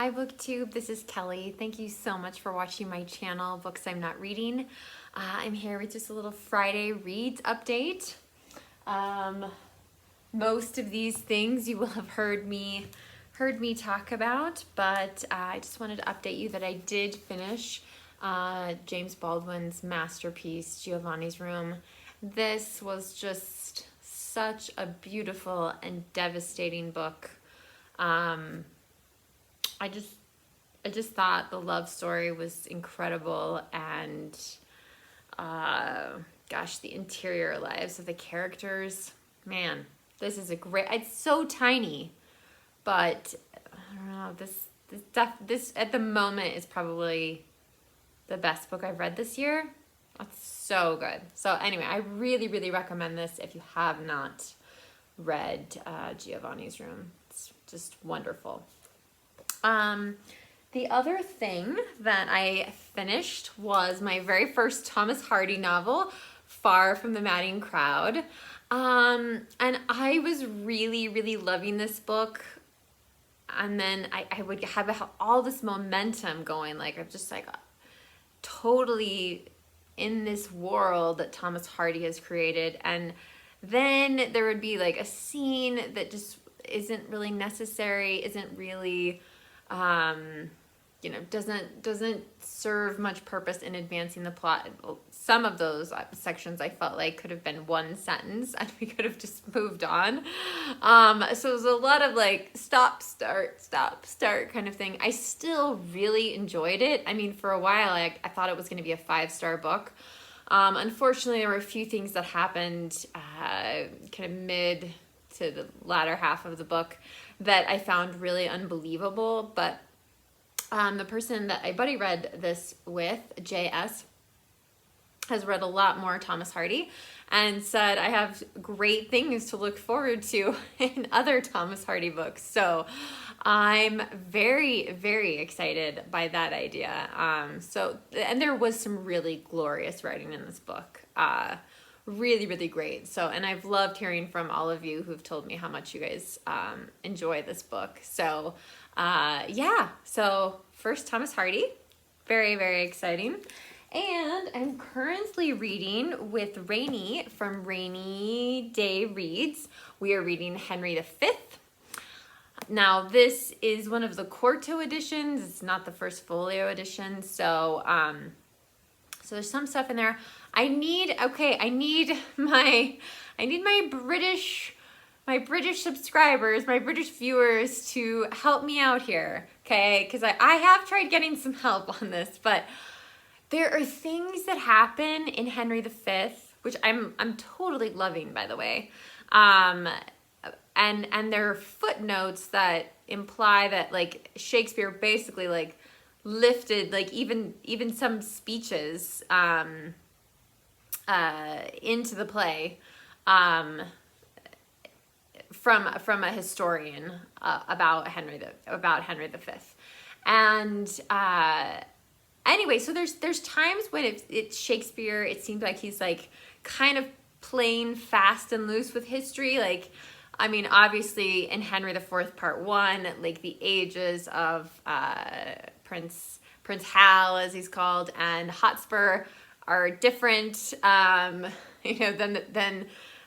Hi BookTube, this is Kelly. Thank you so much for watching my channel, Books I'm Not Reading. I'm here with just a little Friday Reads update. Most of these things you will have heard me talk about, but I just wanted to update you that I did finish James Baldwin's masterpiece, Giovanni's Room. This was just such a beautiful and devastating book. I just thought the love story was incredible, and gosh, the interior lives of the characters, man, this is a great, it's so tiny, but I don't know, this at the moment is probably the best book I've read this year. It's so good. So anyway, I really recommend this if you have not read Giovanni's Room. It's just wonderful. The other thing that I finished was my very first Thomas Hardy novel, Far from the Madding Crowd. And I was really loving this book. And then I would have all this momentum going, like I'm just like totally in this world that Thomas Hardy has created. And then there would be like a scene that just isn't really necessary, isn't really you know, doesn't serve much purpose in advancing the plot. Some of those sections I felt like could have been one sentence and we could have just moved on. So it was a lot of like stop, start kind of thing. I still really enjoyed it. I mean, for a while I thought it was going to be a 5-star book. Unfortunately, there were a few things that happened kind of mid to the latter half of the book that I found really unbelievable, but the person that I buddy read this with, JS, has read a lot more Thomas Hardy and said I have great things to look forward to in other Thomas Hardy books. So I'm very excited by that idea. And there was some really glorious writing in this book. Really great. So, and I've loved hearing from all of you who've told me how much you guys enjoy this book. So yeah, so first Thomas Hardy, very exciting. And I'm currently reading with Rainy from Rainy Day Reads. We are reading Henry V. Now this is one of the quarto editions. It's not the first folio edition. So so there's some stuff in there. I need my British subscribers, my British viewers to help me out here, okay? Because I have tried getting some help on this, but there are things that happen in Henry V, which I'm totally loving, by the way. And there are footnotes that imply that like Shakespeare basically like lifted like even some speeches into the play from a historian about Henry V. And anyway, so there's times when it's Shakespeare, it seems like he's like kind of playing fast and loose with history. Like, I mean, obviously in Henry IV Part 1, like the ages of Prince Hal, as he's called, and Hotspur are different, you know,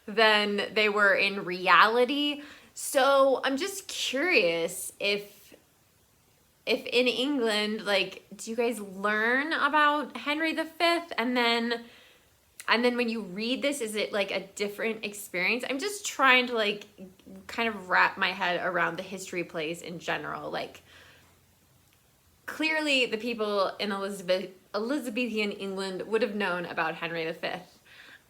than they were in reality. So I'm just curious if in England, like, do you guys learn about Henry V? And then when you read this, is it like a different experience? I'm just trying to like kind of wrap my head around the history plays in general. Like, clearly the people in Elizabethan England would have known about Henry V.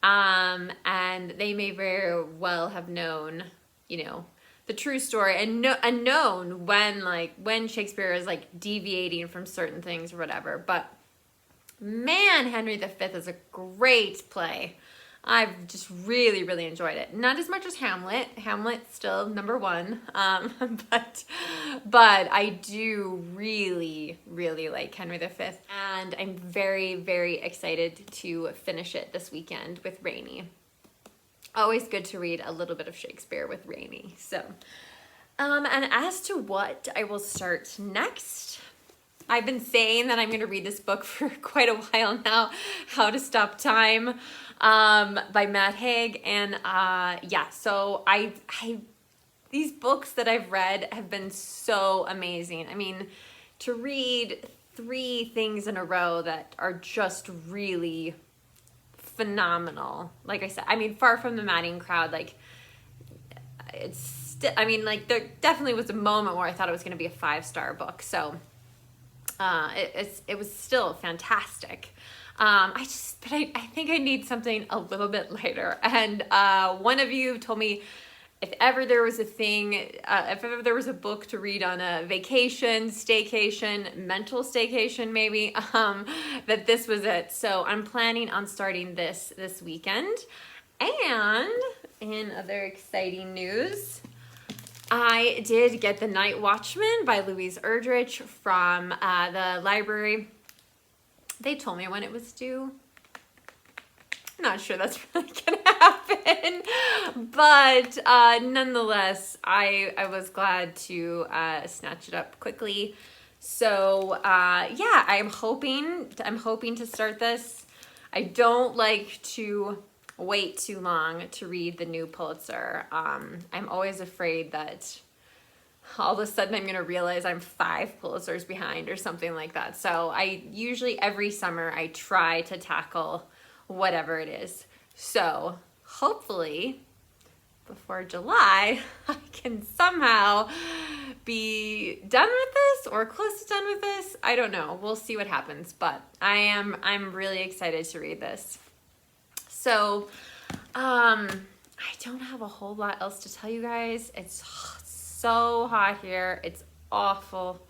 And they may very well have known, you know, the true story and known when Shakespeare is like deviating from certain things or whatever. But man, Henry V is a great play. I've just really enjoyed it. Not as much as Hamlet. Hamlet's still number one. But I do really like Henry V. And I'm very excited to finish it this weekend with Rainy. Always good to read a little bit of Shakespeare with Rainy. So And as to what I will start next, I've been saying that I'm going to read this book for quite a while now, How to Stop Time, by Matt Haig. And yeah, so these books that I've read have been so amazing. I mean, to read 3 things in a row that are just really phenomenal. Like I said, I mean, Far from the Madding Crowd, like, I mean, like, there definitely was a moment where I thought it was going to be a 5-star book. So it was still fantastic. I think I need something a little bit lighter. And one of you told me if ever there was a thing, if ever there was a book to read on a vacation, staycation, mental staycation maybe, that this was it. So I'm planning on starting this weekend. And in other exciting news, I did get The Night Watchman by Louise Erdrich from the library. They told me when it was due. I'm not sure that's really gonna happen, but nonetheless, I was glad to snatch it up quickly. So yeah, I'm hoping to start this. I don't like to wait too long to read the new Pulitzer. I'm always afraid that all of a sudden I'm gonna realize I'm 5 Pulitzers behind or something like that. So I usually every summer I try to tackle whatever it is. So hopefully before July I can somehow be done with this or close to done with this. I don't know. We'll see what happens, but I'm really excited to read this. So I don't have a whole lot else to tell you guys. It's so hot here. It's awful.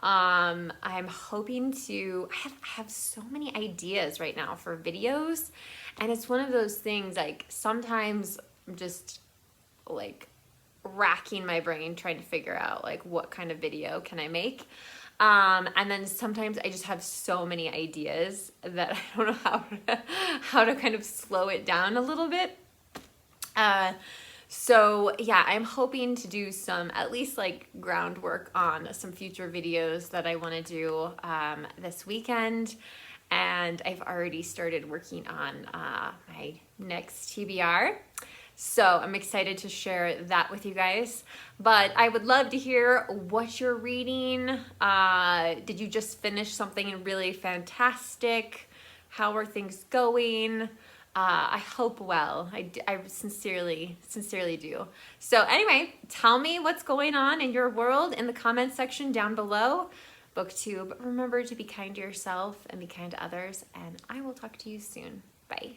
I'm hoping to, I have so many ideas right now for videos, and it's one of those things, like, sometimes I'm just like racking my brain trying to figure out like what kind of video can I make. And then sometimes I just have so many ideas that I don't know how to kind of slow it down a little bit. So yeah, I'm hoping to do some, at least like groundwork on some future videos that I want to do this weekend. And I've already started working on my next TBR. So I'm excited to share that with you guys. But I would love to hear what you're reading. Did you just finish something really fantastic? How are things going? I hope well. I sincerely do. So anyway, tell me what's going on in your world in the comments section down below. BookTube. Remember to be kind to yourself and be kind to others. And I will talk to you soon. Bye.